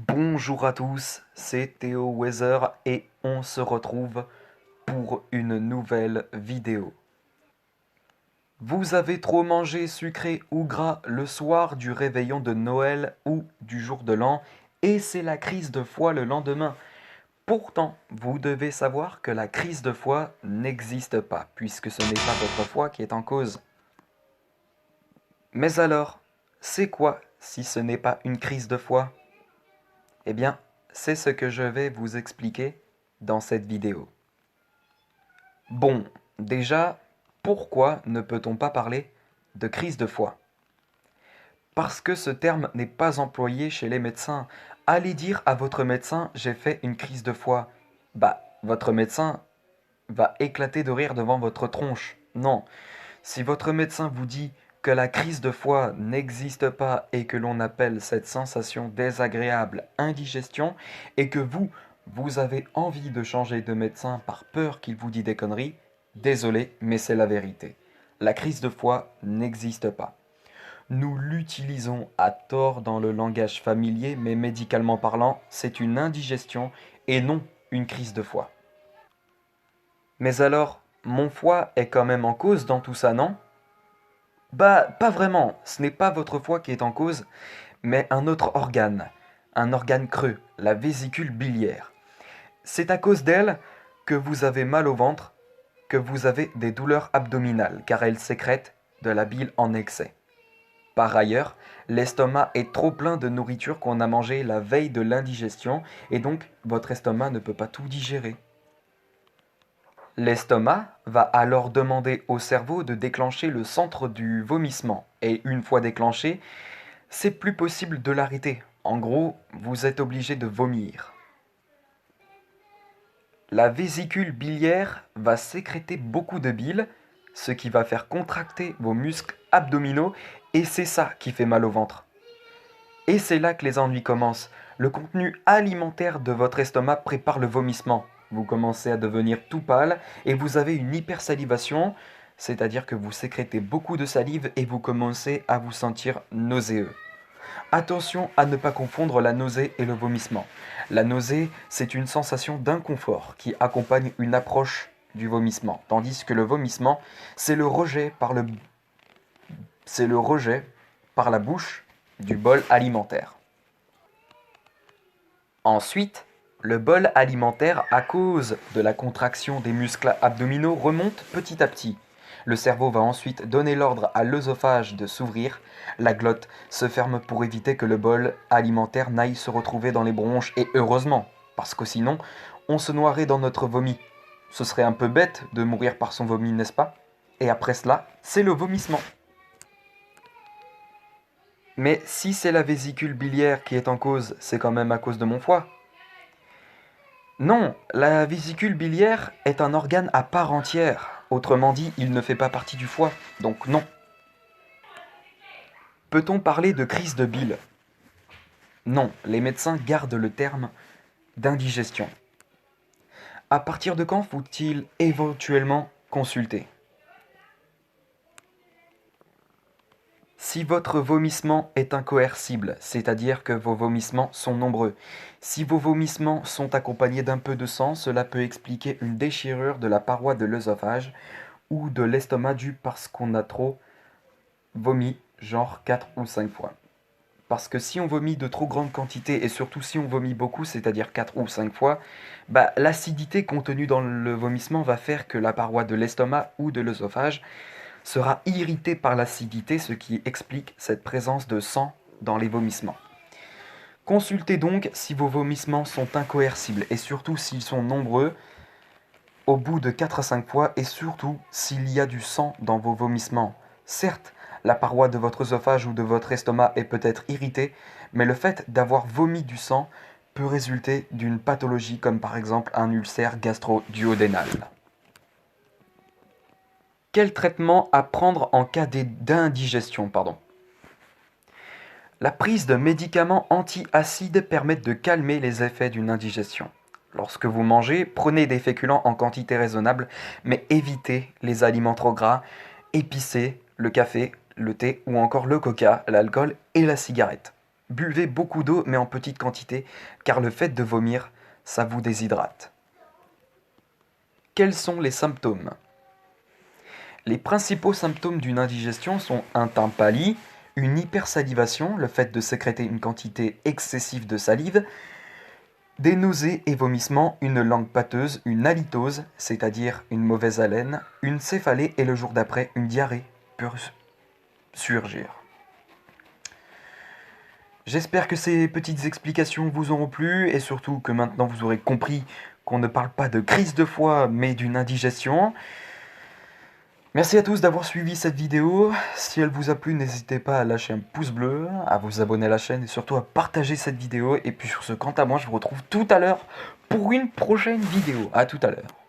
Bonjour à tous, c'est Théo Weather et on se retrouve pour une nouvelle vidéo. Vous avez trop mangé sucré ou gras le soir du réveillon de Noël ou du jour de l'an et c'est la crise de foie le lendemain. Pourtant, vous devez savoir que la crise de foie n'existe pas puisque ce n'est pas votre foie qui est en cause. Mais alors, c'est quoi si ce n'est pas une crise de foie? Eh bien, c'est ce que je vais vous expliquer dans cette vidéo. Bon, déjà, pourquoi ne peut-on pas parler de crise de foie? Parce que ce terme n'est pas employé chez les médecins. Allez dire à votre médecin, j'ai fait une crise de foie. Bah, votre médecin va éclater de rire devant votre tronche. Non, si votre médecin vous dit que la crise de foie n'existe pas et que l'on appelle cette sensation désagréable indigestion et que vous avez envie de changer de médecin par peur qu'il vous dise des conneries, désolé, mais c'est la vérité. La crise de foie n'existe pas. Nous l'utilisons à tort dans le langage familier, mais médicalement parlant, c'est une indigestion et non une crise de foie. Mais alors, mon foie est quand même en cause dans tout ça, non? Bah, pas vraiment, ce n'est pas votre foie qui est en cause, mais un organe creux, la vésicule biliaire. C'est à cause d'elle que vous avez mal au ventre, que vous avez des douleurs abdominales, car elle sécrète de la bile en excès. Par ailleurs, l'estomac est trop plein de nourriture qu'on a mangée la veille de l'indigestion, et donc votre estomac ne peut pas tout digérer. L'estomac va alors demander au cerveau de déclencher le centre du vomissement. Et une fois déclenché, c'est plus possible de l'arrêter. En gros, vous êtes obligé de vomir. La vésicule biliaire va sécréter beaucoup de bile, ce qui va faire contracter vos muscles abdominaux et c'est ça qui fait mal au ventre. Et c'est là que les ennuis commencent. Le contenu alimentaire de votre estomac prépare le vomissement. Vous commencez à devenir tout pâle et vous avez une hypersalivation, c'est-à-dire que vous sécrétez beaucoup de salive et vous commencez à vous sentir nauséeux. Attention à ne pas confondre la nausée et le vomissement. La nausée, c'est une sensation d'inconfort qui accompagne une approche du vomissement, tandis que le vomissement, c'est le rejet par la bouche du bol alimentaire. Ensuite, le bol alimentaire, à cause de la contraction des muscles abdominaux, remonte petit à petit. Le cerveau va ensuite donner l'ordre à l'œsophage de s'ouvrir. La glotte se ferme pour éviter que le bol alimentaire n'aille se retrouver dans les bronches, et heureusement, parce que sinon, on se noierait dans notre vomi. Ce serait un peu bête de mourir par son vomi, n'est-ce pas? Et après cela, c'est le vomissement. Mais si c'est la vésicule biliaire qui est en cause, c'est quand même à cause de mon foie. Non, la vésicule biliaire est un organe à part entière. Autrement dit, il ne fait pas partie du foie, donc non. Peut-on parler de crise de bile? Non, les médecins gardent le terme d'indigestion. À partir de quand faut-il éventuellement consulter? Si votre vomissement est incoercible, c'est-à-dire que vos vomissements sont nombreux. Si vos vomissements sont accompagnés d'un peu de sang, cela peut expliquer une déchirure de la paroi de l'œsophage ou de l'estomac due parce qu'on a trop vomi, genre 4 ou 5 fois. Parce que si on vomit de trop grandes quantités, et surtout si on vomit beaucoup, c'est-à-dire 4 ou 5 fois, l'acidité contenue dans le vomissement va faire que la paroi de l'estomac ou de l'œsophage sera irritée par l'acidité, ce qui explique cette présence de sang dans les vomissements. Consultez donc si vos vomissements sont incoercibles et surtout s'ils sont nombreux au bout de 4 à 5 fois et surtout s'il y a du sang dans vos vomissements. Certes, la paroi de votre œsophage ou de votre estomac est peut-être irritée, mais le fait d'avoir vomi du sang peut résulter d'une pathologie comme par exemple un ulcère gastro-duodénal. Quel traitement à prendre en cas d'indigestion, La prise de médicaments antiacides permet de calmer les effets d'une indigestion. Lorsque vous mangez, prenez des féculents en quantité raisonnable, mais évitez les aliments trop gras, épicés, le café, le thé ou encore le coca, l'alcool et la cigarette. Buvez beaucoup d'eau, mais en petite quantité, car le fait de vomir, ça vous déshydrate. Quels sont les symptômes? Les principaux symptômes d'une indigestion sont un teint pâli, une hypersalivation, le fait de sécréter une quantité excessive de salive, des nausées et vomissements, une langue pâteuse, une halitose, c'est-à-dire une mauvaise haleine, une céphalée et le jour d'après une diarrhée peut surgir. J'espère que ces petites explications vous auront plu et surtout que maintenant vous aurez compris qu'on ne parle pas de crise de foie mais d'une indigestion. Merci à tous d'avoir suivi cette vidéo. Si elle vous a plu, n'hésitez pas à lâcher un pouce bleu, à vous abonner à la chaîne et surtout à partager cette vidéo. Et puis sur ce, quant à moi, je vous retrouve tout à l'heure pour une prochaine vidéo. À tout à l'heure.